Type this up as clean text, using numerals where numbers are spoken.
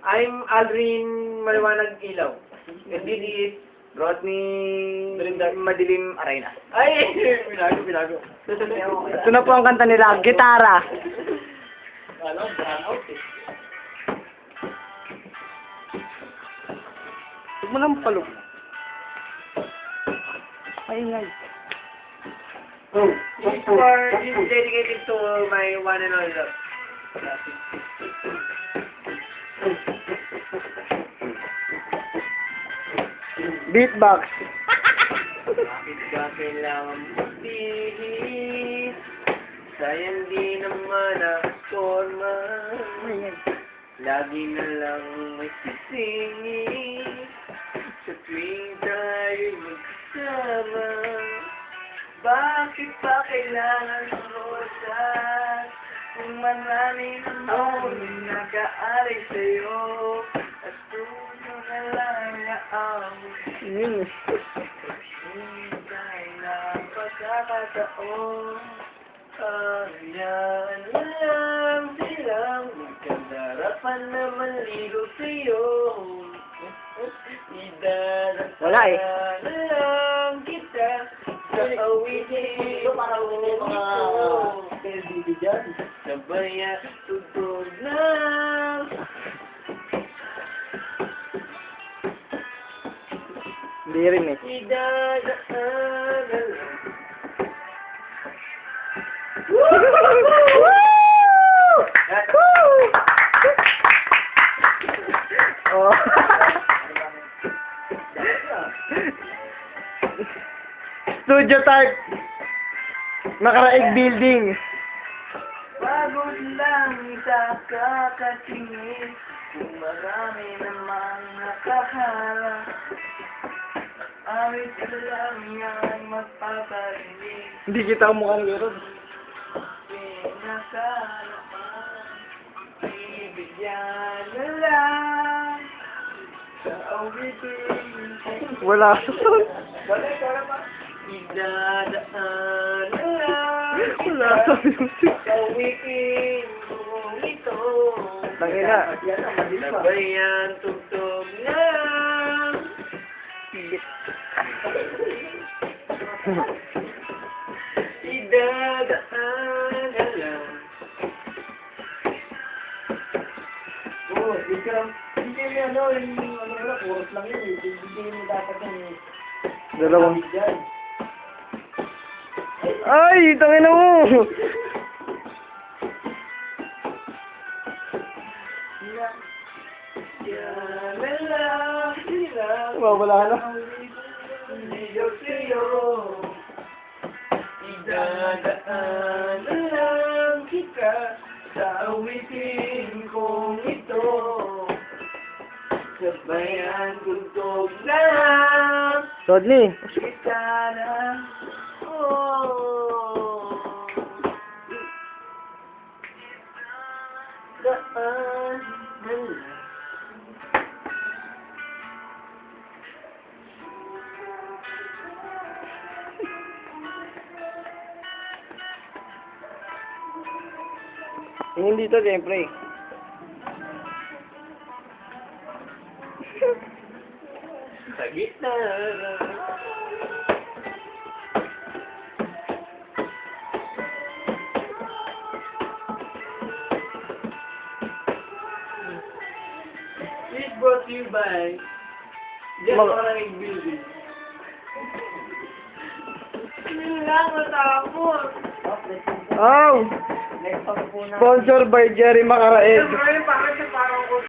I'm Aldrin Maliwanag Ilaw. And this is Rodney Brenda. Madilim Arena. Ay! Binago. Ito na po ang kanta nila, Gitara. Ano? Brown out eh. Huwag mo lang palog. Ay, ngay. This is dedicated to my one and only love. Beatbox. Bakit ka kailangan magpihit? Sayang di naman ang forma. Lagi na lang may sisingit sa tuwing tayo magsama. Bakit pa kailangan ng rosas? Kung marami naman nag-aalay sa'yo at puso na lang ang hintay na pagkakataon. Hayaan na lang silang magkandarapan na maligo sa'yo. Wala eh. Idadasal na lang kita sa awitin ko. Sabaya tugtog na. Hindi rin eh. Idadasal na lang. Oh. Studio type. Nakaraig building. Pagod lang sa kakatingin kung marami namang nakaharap. Awit ka lang yan magpaparinig. Hindi kita mukhang meron. Pinakalaman, bibigyan na lang sa awitin. Wala sa son. Idadaan na lang Wala sa music. sa awitin kong ito. Tangina. Sabayan tugtog na lang. Idadaan na lang. Oo, hindi ano, yung ano wala, chorus lang yun eh. Hindi mo dapat yung Dalawang. dyan. Ay, tangina mo. Yan na lang sila. Wala na. Ligaw sa'yo. Idadaan na lang kita sa awitin kong ito. Sabayan tugtog na lang. Rodney. Kita na. Oh. Daan na lang. Tingin dito, siyempre. Sa gitna. This brought to you by Just Maraming Building. Yun lang, matapos. Oh! Next song po na. Sponsored by Jerry Macaraeg. Siyempre, parang